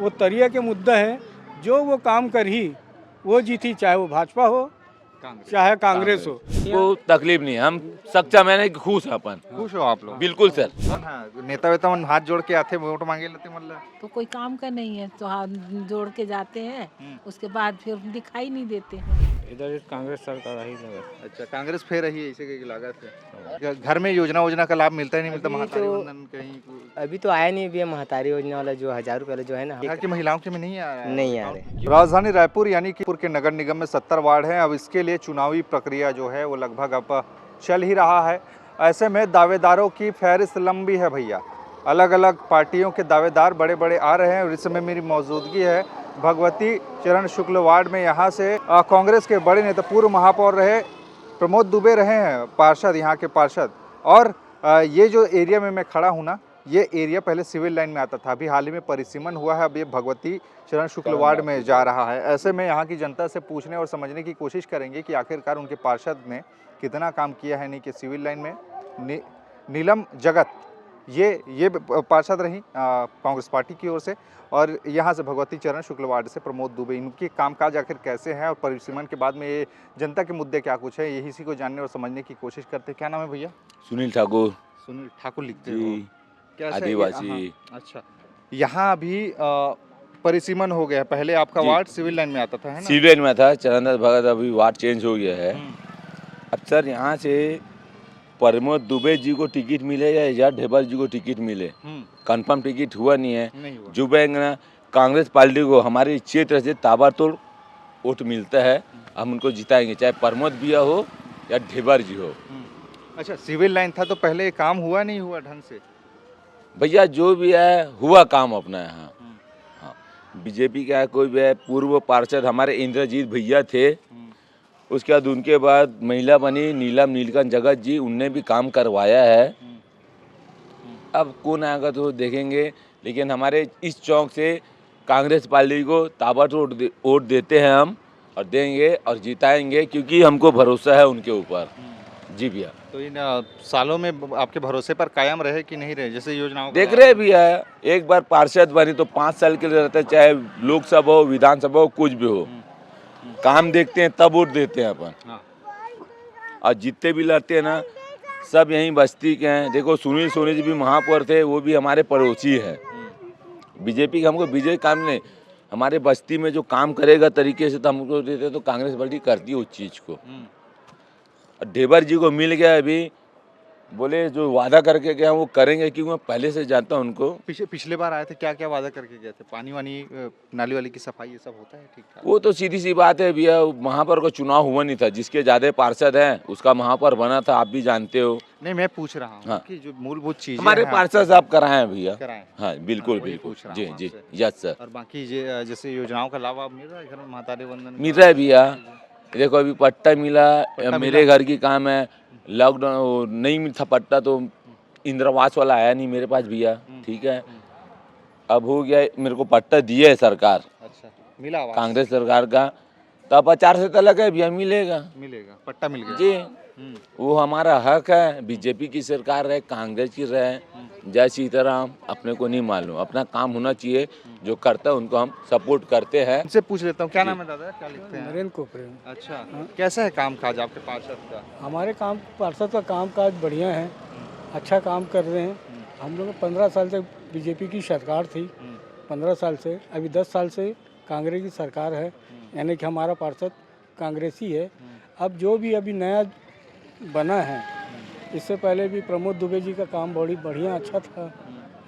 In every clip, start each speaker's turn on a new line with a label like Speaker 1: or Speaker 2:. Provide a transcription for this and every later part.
Speaker 1: वो तरिया के मुद्दा है, जो वो काम कर ही वो जीती, चाहे वो भाजपा हो चाहे कांग्रेस हो।
Speaker 2: को तकलीफ नहीं है, हम सच्चा मैंने खुश है अपन।
Speaker 3: खुश हो आप लोग?
Speaker 2: बिल्कुल सर।
Speaker 3: नेता वेता मन हाथ जोड़ के आते वोट मांगे लेते मतलब
Speaker 4: तो कोई काम का नहीं है तो हाथ जोड़ के जाते हैं, उसके बाद फिर दिखाई नहीं देते हैं।
Speaker 1: इधर कांग्रेस सरकार ही लगा।
Speaker 3: अच्छा, कांग्रेस फिर रही है, इसे की लागत है। घर में योजना का लाभ मिलता ही नहीं मिलता? महातारी वंदन कहीं
Speaker 5: अभी तो आया नहीं, अभी महतारी योजना वाला जो 1000 रुपये वाला जो है ना,
Speaker 3: यहाँ की महिलाओं के में नहीं आ रहा है।
Speaker 5: नहीं आ रहे।
Speaker 3: राजधानी रायपुर यानी कि के नगर निगम में 70 वार्ड हैं। अब इसके लिए चुनावी प्रक्रिया जो है वो लगभग अब चल ही रहा है। ऐसे में दावेदारों की फहरिस्त लंबी है भैया। अलग अलग पार्टियों के दावेदार बड़े बड़े आ रहे हैं और इस समय मेरी मौजूदगी है भगवती चरण शुक्ल वार्ड में। यहाँ से कांग्रेस के बड़े नेता पूर्व महापौर रहे प्रमोद दुबे रहे हैं पार्षद, यहाँ के पार्षद। और ये जो एरिया में मैं खड़ा हूँ ना, ये एरिया पहले सिविल लाइन में आता था, अभी हाल ही में परिसीमन हुआ है। अब ये भगवती चरण शुक्ल वार्ड में जा रहा है। ऐसे में यहाँ की जनता से पूछने और समझने की कोशिश करेंगे कि आखिरकार उनके पार्षद ने कितना काम किया है। नहीं कि सिविल लाइन में नीलम जगत ये पार्षद रही कांग्रेस पार्टी की ओर से, और यहाँ से भगवती चरण शुक्ल वार्ड से प्रमोद दुबे। इनके कामकाज आखिर कैसे हैं और परिसीमन के बाद में ये जनता के मुद्दे क्या कुछ है, यही इसी को जानने और समझने की कोशिश करते हैं। क्या नाम है भैया?
Speaker 2: सुनील ठाकुर।
Speaker 3: सुनील ठाकुर लिखते
Speaker 2: जी,
Speaker 3: हो? कैसे
Speaker 2: आदिवासी।
Speaker 3: अच्छा, यहाँ अभी परिसीमन हो गया। पहले आपका वार्ड सिविल लाइन में आता था, है ना?
Speaker 2: सिविल लाइन में था चरणदास भगत, अभी वार्ड चेंज हो गया है। अब सर यहाँ से प्रमोद दुबे जी को टिकट मिले या ढेबर जी को टिकट मिले, कंफर्म टिकट हुआ नहीं है। जो बैंक ना कांग्रेस पार्टी को हमारे क्षेत्र से ताबड़तोड़ वोट मिलता है, हम उनको जिताएंगे, चाहे प्रमोद भैया हो या ढेबर जी हो।
Speaker 3: अच्छा, सिविल लाइन था तो पहले काम हुआ नहीं हुआ ढंग से?
Speaker 2: भैया जो भी है हुआ काम अपना यहाँ। हाँ, बीजेपी का कोई भी है, पूर्व पार्षद हमारे इंद्रजीत भैया थे, उसके बाद उनके बाद महिला बनी नीलम नीलकंठ जगत जी, उनने भी काम करवाया है। अब कौन आएगा तो देखेंगे, लेकिन हमारे इस चौक से कांग्रेस पार्टी को ताबड़तोड़ वोट देते हैं हम, और देंगे और जिताएंगे, क्योंकि हमको भरोसा है उनके ऊपर। जी भैया।
Speaker 3: तो इन सालों में आपके भरोसे पर कायम रहे कि नहीं रहे? जैसे योजनाओं
Speaker 2: देख रहे भी है, एक बार पार्षद बनी तो 5 साल के लिए रहता है, चाहे लोकसभा हो विधानसभा हो कुछ भी हो, काम देखते हैं तब वोट देते हैं अपन। और जितने भी लड़ते हैं ना सब यहीं बस्ती के हैं। देखो सुनील सोनी जी भी महापौर थे, वो भी हमारे पड़ोसी है। बीजेपी का हमको विजय काम नहीं, हमारे बस्ती में जो काम करेगा तरीके से तो हमको देते, तो कांग्रेस पार्टी करती है उस चीज़ को। ढेबर जी को मिल गया, अभी बोले जो वादा करके गया वो करेंगे, क्योंकि मैं पहले से जानता हूँ उनको।
Speaker 3: पिछले बार आए थे, क्या क्या वादा करके गए थे? पानी वानी नाली वाली की सफाई ये सब होता है ठीक ठाक?
Speaker 2: वो तो सीधी सी बात है भैया, महापौर का चुनाव हुआ नहीं था, जिसके ज़्यादा पार्षद हैं उसका महापौर बना था, आप भी जानते हो।
Speaker 3: नहीं, मैं पूछ रहा हूँ
Speaker 2: हाँ।
Speaker 3: कि जो मूलभूत चीजें
Speaker 2: हमारे पार्षद साहब कराए हैं भैया। हाँ बिल्कुल
Speaker 3: वही
Speaker 2: बिल्कुल,
Speaker 3: पूछ रहा
Speaker 2: जी
Speaker 3: हूँ
Speaker 2: जी,
Speaker 3: आपसे।
Speaker 2: Yes sir.
Speaker 3: और बाकी जैसे योजनाओं का लाभ आप मिल रहा है घर में? महातारी वंदन
Speaker 2: मिल रहा है भैया, देखो अभी पट्टा मिला,
Speaker 3: पट्टा
Speaker 2: मेरे घर की काम है। लॉकडाउन नहीं था पट्टा तो इंदिरावास वाला आया नहीं मेरे पास भैया, ठीक है। अब हो गया, मेरे को पट्टा दिया है सरकार।
Speaker 3: अच्छा, मिला आवास?
Speaker 2: कांग्रेस सरकार का, तब 4 से तलक है भैया, मिलेगा
Speaker 3: पट्टा मिल गया
Speaker 2: जी। वो हमारा हक है। बीजेपी की सरकार रहे, कांग्रेस की रहे, जय सीताराम, अपने को नहीं मालूम, अपना काम होना चाहिए। जो करता है उनको हम सपोर्ट करते हैं।
Speaker 3: इनसे पूछ लेता हूँ, क्या नाम है दादा, क्या लिखते हैं?
Speaker 1: नरेंद्र कोपरे।
Speaker 3: अच्छा, कैसा है काम काज आपके पार्षद का?
Speaker 1: हमारे पार्षद का काम काज बढ़िया है, अच्छा काम कर रहे हैं। हम लोग 15 साल से बीजेपी की सरकार थी, 15 साल से, अभी 10 साल से कांग्रेस की सरकार है, यानी कि हमारा पार्षद कांग्रेसी है। अब जो भी अभी नया बना है, इससे पहले भी प्रमोद दुबे जी का काम बड़ी बढ़िया अच्छा था,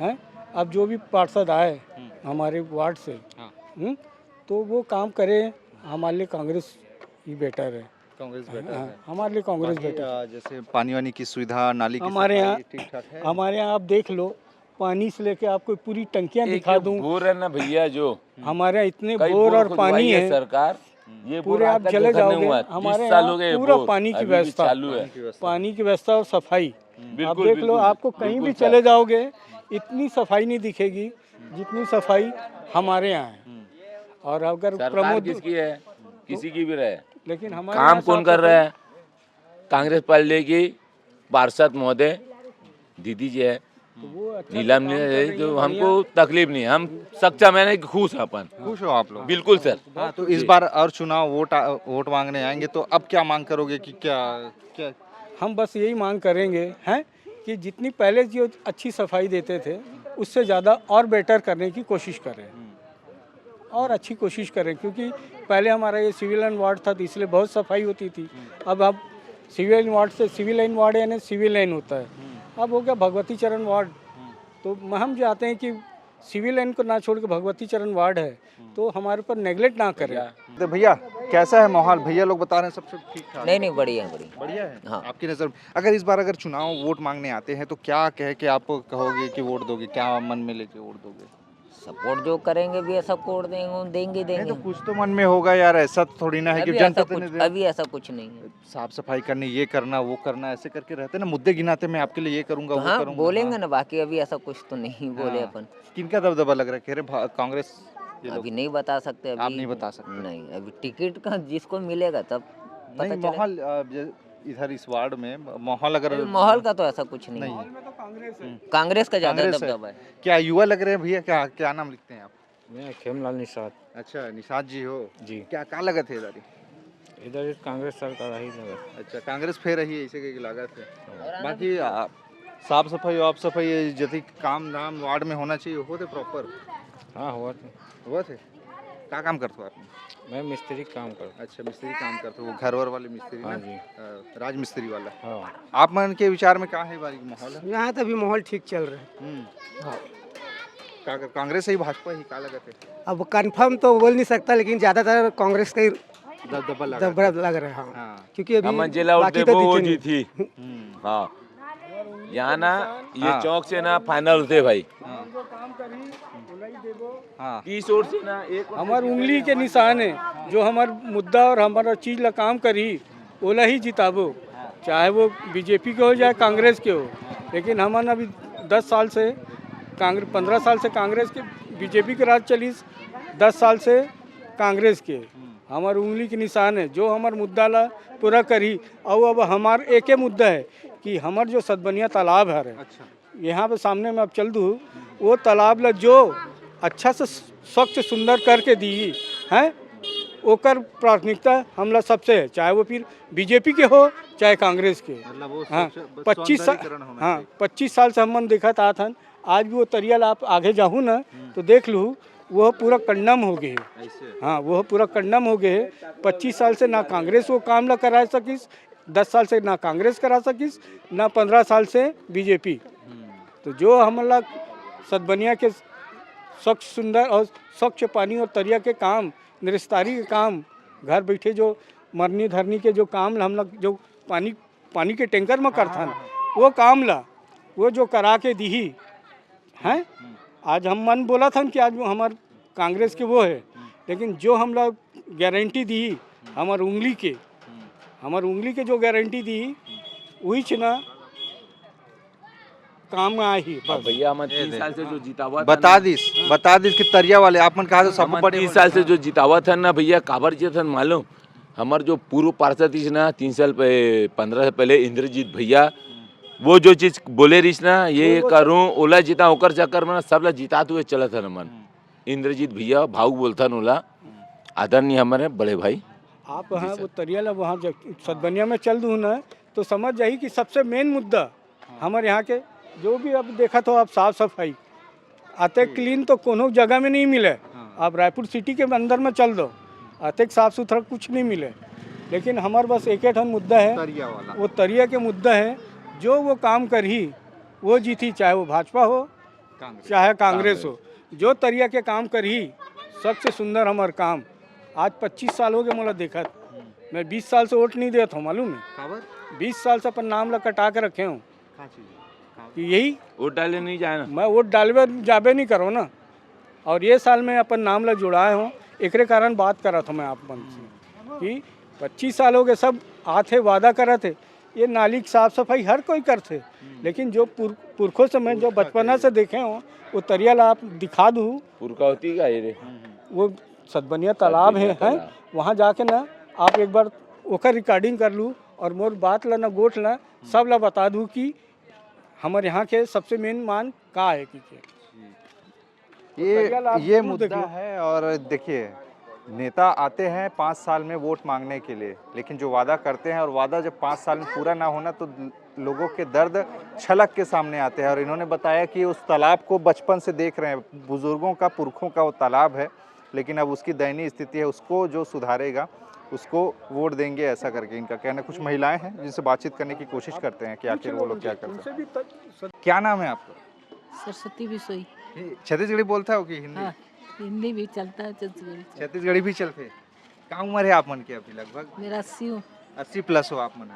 Speaker 1: हैं। अब जो भी पार्षद आए हमारे वार्ड से, तो वो काम करे, हमारे लिए कांग्रेस ही बेटर है।
Speaker 3: कांग्रेस बेटर है
Speaker 1: हमारे लिए, कांग्रेस बेटर।
Speaker 3: जैसे पानी वानी की सुविधा, नाली की
Speaker 1: हमारे यहाँ
Speaker 3: ठीक ठाक है?
Speaker 1: हमारे यहाँ आप देख लो, पानी से लेके आपको पूरी टंकियाँ दिखा दूँ।
Speaker 2: बोर है ना भैया, जो
Speaker 1: हमारे यहाँ इतने
Speaker 2: कई
Speaker 1: बोर और पानी है
Speaker 2: सरकार, ये
Speaker 1: पूरे आप चले जाओगे, हमारे यहाँ पूरा पानी की व्यवस्था
Speaker 2: चालू है।
Speaker 1: पानी की व्यवस्था और सफाई आप
Speaker 2: बिल्कुल,
Speaker 1: देख लो,
Speaker 2: बिल्कुल,
Speaker 1: आपको कहीं भी
Speaker 2: बिल्कुल
Speaker 1: चले जाओगे इतनी सफाई नहीं दिखेगी जितनी सफाई हमारे यहाँ है। और अगर
Speaker 2: सरकार
Speaker 1: प्रमोद
Speaker 2: किसकी है, किसी की भी रहे,
Speaker 1: लेकिन हमारे
Speaker 2: काम
Speaker 1: यहाँ
Speaker 2: कौन कर रहा है? कांग्रेस पार्टी की पार्षद महोदय दीदी जी है,
Speaker 1: तो वो अच्छा
Speaker 2: नीलम
Speaker 1: काम कर
Speaker 2: ने
Speaker 1: रही
Speaker 2: जो
Speaker 1: हैं,
Speaker 2: हमको तकलीफ नहीं, हम सच्चा मैंने खुश हैं अपन,
Speaker 3: खुश हो आप लोग?
Speaker 2: बिल्कुल सर।
Speaker 3: हाँ, तो इस बार और चुनाव वोट मांगने आएंगे तो अब क्या मांग करोगे कि क्या क्या
Speaker 1: हम बस यही मांग करेंगे हैं कि जितनी पहले जो अच्छी सफाई देते थे उससे ज़्यादा और बेटर करने की कोशिश करें और अच्छी कोशिश करें, क्योंकि पहले हमारा ये सिविल लाइन वार्ड था तो इसलिए बहुत सफाई होती थी। अब सिविल लाइन वार्ड से सिविल लाइन वार्ड यानी सिविल लाइन होता है, अब हो गया भगवती चरण वार्ड। तो हम चाहते हैं कि सिविल लाइन को ना छोड़ के भगवती चरण वार्ड है तो हमारे पर नेगलेक्ट ना करें।
Speaker 3: तो भैया कैसा है माहौल? भैया लोग बता रहे हैं सबसे ठीक ठाक
Speaker 6: नहीं नहीं बढ़िया है, बढ़िया।
Speaker 3: बढ़िया है।
Speaker 6: हाँ।
Speaker 3: आपकी नज़र में अगर इस बार अगर चुनाव वोट मांगने आते हैं तो क्या कह के आप कहोगे कि वोट दोगे? क्या मन में लेके वोट दोगे?
Speaker 6: सपोर्ट जो करेंगे भी ऐसा कोड देंगे देंगे
Speaker 3: नहीं
Speaker 6: देंगे।
Speaker 3: तो कुछ तो मन में होगा यार, ऐसा तो थोड़ी ना है कि जनप्रतिनिधि
Speaker 6: अभी ऐसा कुछ नहीं है।
Speaker 3: साफ सफाई करनी, ये करना वो करना, ऐसे करके रहते ना मुद्दे गिनाते, मैं आपके लिए ये करूंगा
Speaker 6: तो
Speaker 3: वो
Speaker 6: हाँ
Speaker 3: करूंगा।
Speaker 6: बोलेंगे
Speaker 3: हाँ।
Speaker 6: ना, बाकी अभी ऐसा कुछ तो नहीं बोले
Speaker 3: हाँ।
Speaker 6: अपन।
Speaker 3: किनका दबदबा लग रहा है? कह रहे कांग्रेस ये लोग।
Speaker 6: अभी नहीं बता सकते। अभी
Speaker 3: आप नहीं बता सकते?
Speaker 6: नहीं, अभी टिकट का जिसको मिलेगा तब पता
Speaker 3: नहीं
Speaker 6: चलेगा।
Speaker 3: माहौल इधर इस वार्ड में माहौल अगर
Speaker 6: माहौल का तो ऐसा कुछ नहीं
Speaker 3: नहीं
Speaker 6: है।
Speaker 3: है।
Speaker 6: कांग्रेस का ज्यादा
Speaker 3: कांग्रेस है।
Speaker 6: दबदबा है।
Speaker 3: क्या युवा लग रहे हैं भैया? क्या क्या नाम लिखते हैं आप?
Speaker 7: मैं खेमलाल निषाद
Speaker 3: अच्छा निषाद जी हो
Speaker 7: जी।
Speaker 3: क्या लागत है इधर?
Speaker 7: इधर कांग्रेस सरकार ही लगा।
Speaker 3: अच्छा कांग्रेस फेर रही है इसे की लागत है। बाकी साफ सफाई आप सफाई जति काम धाम वार्ड में होना चाहिए होते प्रॉपर
Speaker 7: हाँ हुआ थे।
Speaker 3: क्या काम करते हो आप?
Speaker 7: मैं मिस्त्री काम करता।
Speaker 3: अच्छा मिस्त्री काम करते हो, वो घर वर वाले मिस्त्री
Speaker 7: हाँ
Speaker 3: ना?
Speaker 7: जी।
Speaker 3: राज मिस्त्री वाला।
Speaker 7: हाँ
Speaker 3: आप मन के विचार में क्या है बारी माहौल है?
Speaker 1: यहाँ तो अभी माहौल ठीक चल रहा है।
Speaker 3: कांग्रेस ही भाजपा ही क्या लगत है?
Speaker 1: अब कंफर्म तो बोल नहीं सकता, लेकिन ज़्यादातर कांग्रेस का ही
Speaker 3: दबदबा लगा
Speaker 1: दबदबा लग रहा है। हाँ।
Speaker 3: हाँ।
Speaker 1: क्योंकि अभी
Speaker 2: अमन जिला और
Speaker 1: बाकी
Speaker 2: देवो
Speaker 1: तो
Speaker 2: वो
Speaker 1: दिखे
Speaker 2: जी
Speaker 1: नहीं।
Speaker 2: थी। हाँ यहाँ ना ये
Speaker 3: हाँ।
Speaker 2: चौक से ना फाइनल होते भाई,
Speaker 3: हाँ
Speaker 2: किस ओर से ना एक
Speaker 1: हमार उंगली के निशान है, जो हमार मुद्दा और हमारा चीज ला काम करी ओला ही जिताबो, चाहे वो बीजेपी के हो चाहे कांग्रेस के हो। लेकिन हमारे अभी 10 साल से कांग्रेस, 15 साल से कांग्रेस के बीजेपी के राज चली, 10 साल से कांग्रेस के। हमार उंगली के निशान है, जो हमार मुद्दा ला पूरा करी। और अब हमार एक ही मुद्दा है कि हमार जो सतबनिया तालाब है
Speaker 3: अच्छा
Speaker 1: यहाँ पे सामने में अब चल दूँ, वो तालाब ला जो अच्छा से स्वच्छ सुंदर करके दी हैं, ओकर प्राथमिकता हमला सबसे है, चाहे वो फिर बीजेपी के हो चाहे कांग्रेस के।
Speaker 3: मतलब वो
Speaker 1: हाँ
Speaker 3: बस
Speaker 1: 25 साल,
Speaker 3: सौंदर्यीकरण होना
Speaker 1: हाँ
Speaker 3: चाहिए।
Speaker 1: 25 साल से हम देखा था आज भी वो तरियल आप आगे जाऊँ ना तो देख लूँ वह पूरा कंडम हो गए।
Speaker 3: ऐसे
Speaker 1: हाँ वह पूरा कंडम हो गए। 25 साल से ना कांग्रेस वो काम ला करा सकिस, 10 साल से ना कांग्रेस करा सकिस, ना 15 साल से बीजेपी। तो जो हमला सतबनिया के स्वच्छ सुंदर और स्वच्छ पानी और तरिया के काम, निस्तारी के काम, घर बैठे जो मरनी धरनी के जो काम हम लोग जो पानी के टैंकर में करता है वो काम ला वो जो करा के दी हैं। आज हम मन बोला था कि आज वो हमार कांग्रेस के वो है, लेकिन जो हम लोग गारंटी दी हमार उंगली के जो गारंटी दी वही ना काम में आई बस।
Speaker 2: भैया हम 30 साल से जो जीता हुआ था
Speaker 3: बता दिस कि तरिया वाले आप मन कहा तो सब
Speaker 2: हम
Speaker 3: बड़े
Speaker 2: 30 साल से जो जीता हुआ था ना भैया, काबर जी था मालूम? हमार जो पूर्व पार्षद थी ना 3 साल 15 साल पहले इंद्रजीत भैया, वो जो चीज बोले रही ना ये करूं ओला जीता होकर चक्कर में सब ला जितात हुए चला था मन। इंद्रजीत भैया भाव बोलता ओला, आदरणीय हमारे बड़े भाई।
Speaker 1: आप हाँ वो तरिया ला वहाँ सतबनिया में चल दूँ ना तो समझ जाइए कि सबसे मेन मुद्दा हमारे यहाँ के जो भी अब देखा तो आप साफ सफाई आते क्लीन तो कोनो जगह में नहीं मिले। आप रायपुर सिटी के अंदर में चल दो आते साफ सुथरा कुछ नहीं मिले। लेकिन हमारे बस एक ही मुद्दा है,
Speaker 3: तरिया वाला
Speaker 1: वो तरिया के मुद्दा है, जो वो काम करी वो जीती, चाहे वो भाजपा हो चाहे कांग्रेस हो। जो तरिया के काम करी सबसे सुंदर हमार काम। आज 25 साल हो गए मोला देखा, मैं 20 साल से वोट नहीं देता हूँ मालूम है। 20 साल से अपन नाम ला कटा के रखे हूँ कि यही
Speaker 2: वोट डाले नहीं जाए ना,
Speaker 1: मैं वोट डालवे जाबे नहीं करो ना। और ये साल में अपन नाम ला जुड़ाए हूँ, एकरे कारण बात करा था मैं आप मन से कि 25 साल हो गए सब आते वादा करा थे ये नाली की साफ सफाई हर कोई करते, लेकिन जो पुरखों से मैं जो बचपना से देखे हूँ वो तरिया ला आप दिखा दूँ।
Speaker 2: पुरखा होती का ये रे
Speaker 1: वो सतबनिया तालाब है वहाँ जाके ना आप एक बार ओकर रिकॉर्डिंग कर लूँ और मोर बात ला ना गोठ ला सब ला बता दूँ कि हमारे यहाँ के सबसे मेन मान का है कि
Speaker 3: ये मुद्दा है। और देखिए, नेता आते हैं 5 साल में वोट मांगने के लिए, लेकिन जो वादा करते हैं और वादा जब 5 साल में पूरा ना होना तो लोगों के दर्द छलक के सामने आते हैं। और इन्होंने बताया कि उस तालाब को बचपन से देख रहे हैं, बुजुर्गों का, पुरखों का वो तालाब है, लेकिन अब उसकी दयनीय स्थिति है, उसको जो सुधारेगा उसको वोट देंगे, ऐसा करके इनका कहना। कुछ महिलाएं हैं जिनसे बातचीत करने की कोशिश करते हैं कि आखिर वो लोग क्या करते हैं। क्या नाम है आपका?
Speaker 4: सरस्वती बिसोई।
Speaker 3: छत्तीसगढ़ी बोलता हो कि हिंदी?
Speaker 4: हाँ, हिंदी भी चलता है, छत्तीसगढ़ी।
Speaker 3: छत्तीसगढ़ी भी चलते। क्या उम्र है आप मन की अभी? लगभग
Speaker 4: मेरा 80
Speaker 3: 80 प्लस हो आप मन।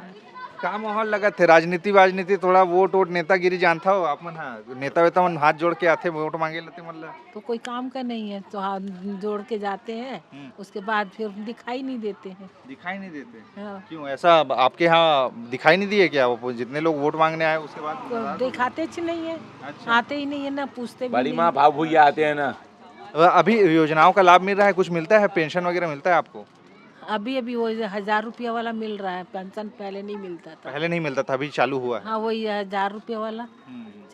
Speaker 3: का माहौल लगा थे? राजनीति थोड़ा वोट नेतागिरी जानता हो आप मन? हाँ, नेता वेता मन हाथ जोड़ के आते वोट मांगे लेते मतलब?
Speaker 4: तो कोई काम का नहीं है तो हाथ जोड़ के जाते हैं, उसके बाद फिर दिखाई नहीं देते हैं।
Speaker 3: दिखाई नहीं देते?
Speaker 4: हाँ।
Speaker 3: क्यों ऐसा? आपके यहाँ दिखाई नहीं दिए क्या? वो जितने लोग वोट मांगने आए उसके बाद
Speaker 4: तो दिखाते नहीं है।
Speaker 3: अच्छा।
Speaker 4: आते ही नहीं है ना, पूछते भी
Speaker 2: बड़ी
Speaker 4: नहीं
Speaker 2: माँ
Speaker 4: है।
Speaker 2: भाव भूया आते हैं ना।
Speaker 3: अभी योजनाओं का लाभ मिल रहा है? कुछ मिलता है? पेंशन वगैरह मिलता है आपको?
Speaker 4: अभी वो 1000 रुपया वाला मिल रहा है, पेंशन पहले नहीं मिलता था।
Speaker 3: पहले नहीं मिलता था, अभी चालू हुआ है।
Speaker 4: हाँ, वही 1000 रुपया वाला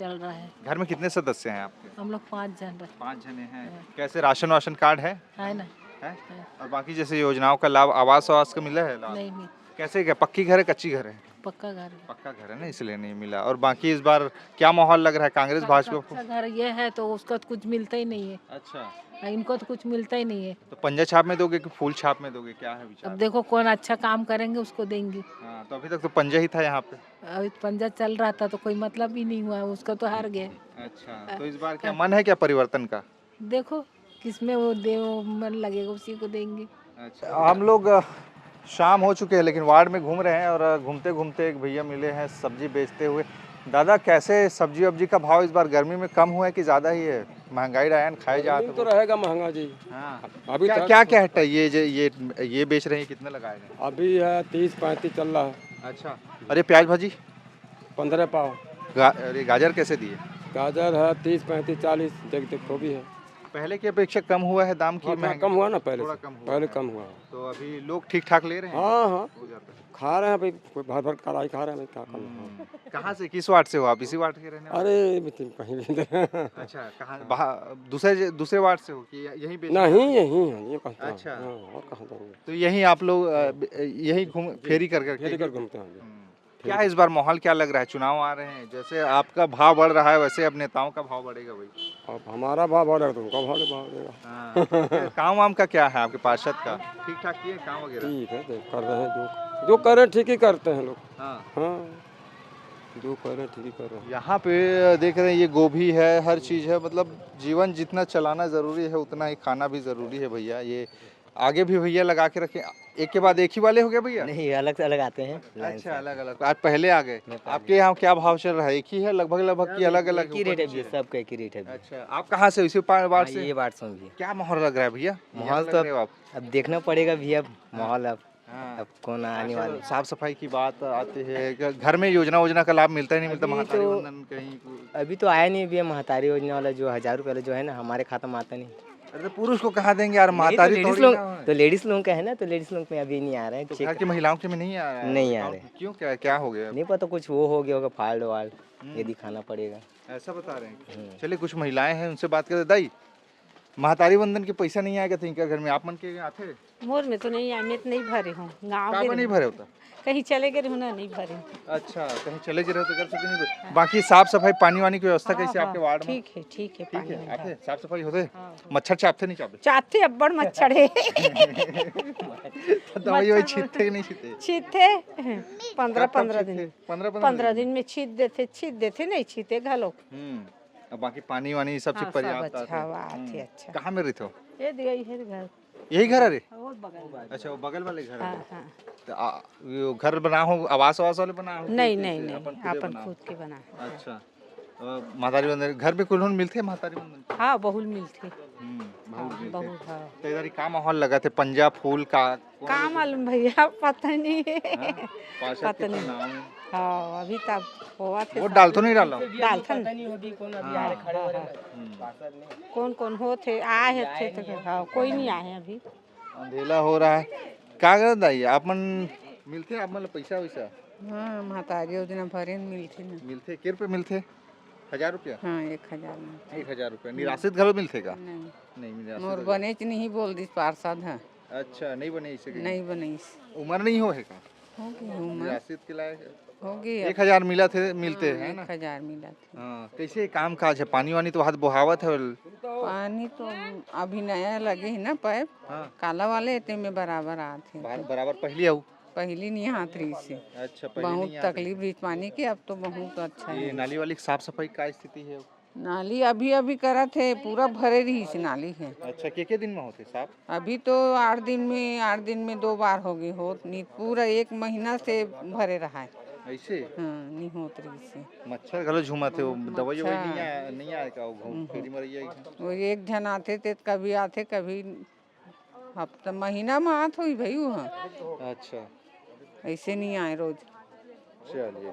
Speaker 4: चल रहा है।
Speaker 3: घर में कितने सदस्य हैं आपके?
Speaker 4: हम लोग 5 जन रहे
Speaker 3: 5 जने हैं। कैसे राशन वाशन कार्ड है?
Speaker 4: है ना?
Speaker 3: है? और बाकी जैसे योजनाओं का लाभ, आवास का मिला है लाभ?
Speaker 4: नहीं,
Speaker 3: कैसे, क्या पक्की घर है कच्ची घर है?
Speaker 4: पक्का घर है।
Speaker 3: पक्का घर है ना, इसलिए नहीं मिला। और बाकी इस बार क्या माहौल लग रहा है? कांग्रेस भाजपा को?
Speaker 4: कच्चा घर ये है तो उसका तो कुछ मिलता ही नहीं है।
Speaker 3: अच्छा,
Speaker 4: इनको तो कुछ मिलता ही नहीं है।
Speaker 3: तो पंजा छाप में दोगे कि फूल छाप में दोगे? क्या है विचार?
Speaker 4: अब देखो कौन अच्छा काम करेंगे उसको देंगे।
Speaker 3: हाँ, तो अभी तक तो पंजा ही था यहाँ पे।
Speaker 4: अभी पंजा चल रहा था तो कोई मतलब ही नहीं हुआ, उसका तो हार गए।
Speaker 3: अच्छा, तो इस बार क्या मन है क्या परिवर्तन का?
Speaker 4: देखो किसमें वो मन लगेगा उसी को देंगे।
Speaker 3: अच्छा, हम लोग शाम हो चुके हैं लेकिन वार्ड में घूम रहे हैं और घूमते घूमते एक भैया मिले हैं सब्जी बेचते हुए। दादा, कैसे सब्जी वब्जी का भाव इस बार गर्मी में कम हुआ है कि ज़्यादा ही है? महंगाई रहा खाए जा
Speaker 1: तो रहेगा महंगा जी।
Speaker 3: हाँ,
Speaker 1: अभी
Speaker 3: क्या क्या क्या है? ये बेच रहे हैं, कितने लगाए हैं?
Speaker 1: अभी है 30-35 चल रहा है।
Speaker 3: अच्छा, अरे प्याज भाजी
Speaker 1: 15 पाव।
Speaker 3: अरे गाजर कैसे दिए?
Speaker 1: गाजर है 30-35-40, देख गोभी है।
Speaker 3: पहले की अपेक्षा कम हुआ है दाम की?
Speaker 1: हाँ, कम हुआ ना पहले
Speaker 3: थोड़ा
Speaker 1: से।
Speaker 3: कम हुआ
Speaker 1: पहले
Speaker 3: है।
Speaker 1: कम हुआ।
Speaker 3: तो अभी लोग ठीक ठाक ले रहे हैं?
Speaker 1: हाँ हाँ,
Speaker 3: हो जाता है।
Speaker 1: खा रहे हैं भाई, कोई भर भर कढ़ाई खा रहे हैं, क्या करना।
Speaker 3: कहाँ से, किस वार्ड से हो आप? इसी वार्ड के रहने वाले?
Speaker 1: अरे कहीं भी
Speaker 3: अच्छा, कहाँ? दूसरे वार्ड से हो कि यहीं बेच?
Speaker 1: नहीं, यही है ये कहता हूँ।
Speaker 3: अच्छा।
Speaker 1: हाँ, और कहाँ जाएंगे?
Speaker 3: तो यहीं आप लोग यहीं घूम फेरी कर
Speaker 1: फेरी कर घूमते हैं।
Speaker 3: क्या इस बार माहौल क्या लग रहा है? चुनाव आ रहे हैं, जैसे आपका भाव बढ़ रहा है वैसे अब नेताओं का भाव बढ़ेगा भाई।
Speaker 1: अब हमारा भाव बढ़ेगा तो उनका भाव बढ़ेगा।
Speaker 3: काम वाम का क्या है आपके पार्षद का? ठीक ठाक किए काम वगैरह?
Speaker 1: ठीक है, देख कर रहे हैं जो कर रहे हैं ठीक ही करते हैं लोग।
Speaker 3: हाँ,
Speaker 1: हाँ, जो कर रहे हैं ठीक ही कर रहे हैं।
Speaker 3: यहाँ पे देख रहे हैं ये गोभी है, हर चीज़ है। मतलब जीवन जितना चलाना ज़रूरी है उतना ही खाना भी ज़रूरी है भैया। ये आगे भी भैया लगा के रखे, एक के बाद एक ही वाले हो गए भैया?
Speaker 5: नहीं, अलग से अलग आते हैं लाइन
Speaker 3: अच्छा,
Speaker 5: से।
Speaker 3: अलग अलग। आज पहले आ गए। आपके यहाँ क्या भाव चल रहा है? एक ही है लगभग की अलग अलग?
Speaker 5: एक ही रेट है भैया, सबका एक ही रेट है भैया।
Speaker 3: अच्छा, आप कहाँ से? इसी वार्ड
Speaker 5: हाँ,
Speaker 3: से?
Speaker 5: ये बात सुन भैया।
Speaker 3: क्या माहौल लग रहा है भैया?
Speaker 5: माहौल
Speaker 3: यहाँ
Speaker 5: तो
Speaker 3: लग रहे हो आप?
Speaker 5: अब देखना पड़ेगा भैया माहौल।
Speaker 3: हाँ।
Speaker 5: अब कौन आने वाले।
Speaker 3: साफ सफाई की बात आती है, घर में योजना का लाभ मिलता ही नहीं मिलता?
Speaker 5: अभी
Speaker 3: महातारी
Speaker 5: तो-
Speaker 3: वंदन कहीं?
Speaker 5: अभी तो आया नहीं भैया महतारी योजना वाला, जो 1000 रुपये वाला जो है ना, हमारे खाता में आता नहीं।
Speaker 3: अरे तो पुरुष को कहाँ देंगे यार?
Speaker 5: नहीं, तो
Speaker 3: महातारी
Speaker 5: लेडीज
Speaker 3: थोड़ी
Speaker 5: लोग,
Speaker 3: ना है।
Speaker 5: तो लेडीज लोगों का है ना, तो लेडीज लोग में अभी नहीं आ रहे हैं।
Speaker 3: तो
Speaker 5: चेक
Speaker 3: घर की महिलाओं के में नहीं आ रहा है?
Speaker 5: नहीं आ रहे।
Speaker 3: क्यों, क्या क्या हो गया?
Speaker 5: नहीं पता, कुछ वो हो गया होगा फाल्ट वाल्ट, ये दिखाना पड़ेगा।
Speaker 3: ऐसा बता रहे हैं। चलिए, कुछ महिलाएं हैं उनसे बात करते। दाई, महातारी वंदन के पैसा नहीं आएगा तो इनका घर में आप मन के आते?
Speaker 8: मोर में तो नहीं आए, मैं तो नहीं भरे हूँ। गाँव
Speaker 3: का
Speaker 8: के
Speaker 3: नहीं भरे होता?
Speaker 8: कहीं चले गए ना, नहीं भरे।
Speaker 3: अच्छा, कहीं चले जा रहे हो तो कर सकते नहीं भरे। बाकी साफ सफाई पानी वानी की व्यवस्था कैसे आपके वार्ड में?
Speaker 8: ठीक है, ठीक है।
Speaker 3: ठीक है,
Speaker 8: पानी
Speaker 3: आते साफ सफाई होते? मच्छर चापते नहीं चापते?
Speaker 8: चाहते अब्बड़ मच्छर है।
Speaker 3: दवाई वही छींटते कि नहीं छींटते?
Speaker 8: छीते 15-15 दिन, 15 दिन में छीत देते नहीं छीते घलो।
Speaker 3: अब बाकी पानी वानी सब चीज
Speaker 8: हाँ,
Speaker 3: पर्याप्त
Speaker 8: सब अच्छा आते। अच्छा,
Speaker 3: कहाँ में रहते हो?
Speaker 8: ये दिया है घर
Speaker 3: यही घर है रे?
Speaker 8: और बगल।
Speaker 3: अच्छा, वो बगल वाले घर है।
Speaker 8: हाँ, हाँ।
Speaker 3: तो वो घर बना हो, आवास वाले बना हो?
Speaker 8: नहीं
Speaker 3: कि
Speaker 8: नहीं
Speaker 3: कैसे?
Speaker 8: नहीं,
Speaker 3: खुदे
Speaker 8: अपन
Speaker 3: बना हो?
Speaker 8: खुद के बना है।
Speaker 3: अच्छा, महातारी वंदन घर में कुल मिलते हैं महातारी वंदन?
Speaker 8: हाँ, बहुल मिलते।
Speaker 3: बहुत मिलते हैं।
Speaker 8: बहुत। हाँ,
Speaker 3: तो इधर ही का माहौल लगा थे? पंजा फूल का
Speaker 8: का मालूम भैया, पता नहीं है।
Speaker 3: पार्षद
Speaker 8: पता
Speaker 3: के
Speaker 8: नहीं।
Speaker 3: नाम है।
Speaker 8: हाँ, अभी तक हुआ थे।
Speaker 3: वोट डाल तो नहीं डाला?
Speaker 8: डालथन कौन कौन हो थे, आए थे तो हाँ, कोई नहीं आए हैं अभी।
Speaker 3: अंधेला हो रहा है। क्या कर दाई आप मन मिलते हैं? आप मतलब पैसा वैसा
Speaker 9: हाँ महतारी योजना भरे न मिलती ना
Speaker 3: मिलते के रुपये मिलते 1000 रुपया
Speaker 9: हाँ 1000 में
Speaker 3: 1000 रुपया निराश्रित घरों मिलते का
Speaker 9: नहीं
Speaker 3: नहीं निराश्रित
Speaker 9: मोर
Speaker 3: घरों।
Speaker 9: बने च नहीं बोल दी पार्षद है
Speaker 3: अच्छा नहीं बने इसे
Speaker 9: नहीं बनी
Speaker 3: उम्र नहीं हो है का
Speaker 9: होगी उम्र
Speaker 3: निराश्रित के लायक
Speaker 9: होगी
Speaker 3: 1000 मिला थे मिलते हैं ना
Speaker 9: 1000 मिला था
Speaker 3: हाँ कैसे काम काज है पानी वानी तो हाथ बहावत है
Speaker 9: पानी तो अभी नया लगे है ना पाइप
Speaker 3: हाँ
Speaker 9: काला वाले इतने में बराबर आते
Speaker 3: बराबर पहले आऊ
Speaker 9: पहली नहीं हाथ रही से
Speaker 3: अच्छा पहले
Speaker 9: बहुत
Speaker 3: नहीं आता।
Speaker 9: तकलीफ रही पानी की अब तो बहुत अच्छा
Speaker 3: ये
Speaker 9: है
Speaker 3: नाली वाली की साफ सफाई का स्थिति है
Speaker 9: नाली अभी अभी करा थे पूरा भरे रही से नाली है
Speaker 3: अच्छा के दिन में होते साफ
Speaker 9: अभी तो 8 दिन में 2 बार हो गई हो नहीं पूरा 1 महीना से भरे रहा है
Speaker 3: ऐसे
Speaker 9: हाँ नहीं होत रही से
Speaker 3: मच्छर गलो झूमते हो दवाई ववाई
Speaker 9: अच्छा।
Speaker 3: नहीं आएगा वो घूम फेरी मरिया
Speaker 9: वो एक जन आते थे कभी आते कभी हफ्ता महीना में आत हुई भाई वहाँ
Speaker 3: अच्छा
Speaker 9: ऐसे नहीं आए रोज
Speaker 3: चलिए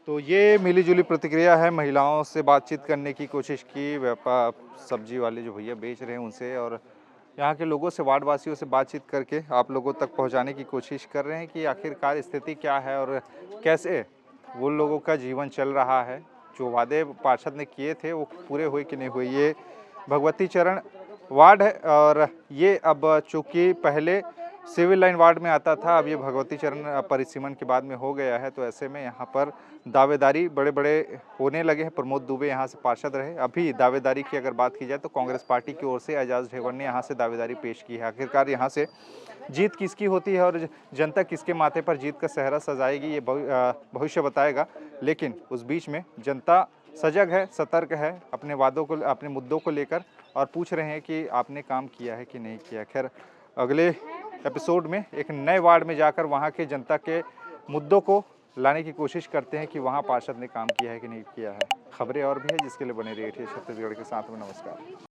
Speaker 3: तो ये मिलीजुली प्रतिक्रिया है महिलाओं से बातचीत करने की कोशिश की व्यापार सब्जी वाले जो भैया बेच रहे हैं उनसे और यहाँ के लोगों से वार्ड वासियों से बातचीत करके आप लोगों तक पहुँचाने की कोशिश कर रहे हैं कि आखिरकार स्थिति क्या है और कैसे वो लोगों का जीवन चल रहा है। जो वादे पार्षद ने किए थे वो पूरे हुए कि नहीं हुए। ये भगवती चरण वार्ड है और ये अब चूँकि पहले सिविल लाइन वार्ड में आता था, अब ये भगवती चरण परिसीमन के बाद में हो गया है, तो ऐसे में यहाँ पर दावेदारी बड़े बड़े होने लगे हैं। प्रमोद दुबे यहाँ से पार्षद रहे। अभी दावेदारी की अगर बात की जाए तो कांग्रेस पार्टी की ओर से एजाज ढेबर ने यहाँ से दावेदारी पेश की है। आखिरकार यहाँ से जीत किसकी होती है और जनता किसके माथे पर जीत का सेहरा सजाएगी ये भविष्य बताएगा। लेकिन उस बीच में जनता सजग है, सतर्क है, अपने वादों को, अपने मुद्दों को लेकर और पूछ रहे हैं कि आपने काम किया है कि नहीं किया। खैर अगले एपिसोड में एक नए वार्ड में जाकर वहाँ के जनता के मुद्दों को लाने की कोशिश करते हैं कि वहाँ पार्षद ने काम किया है कि नहीं किया है। खबरें और भी है जिसके लिए बने रहिए छत्तीसगढ़ के साथ में। नमस्कार।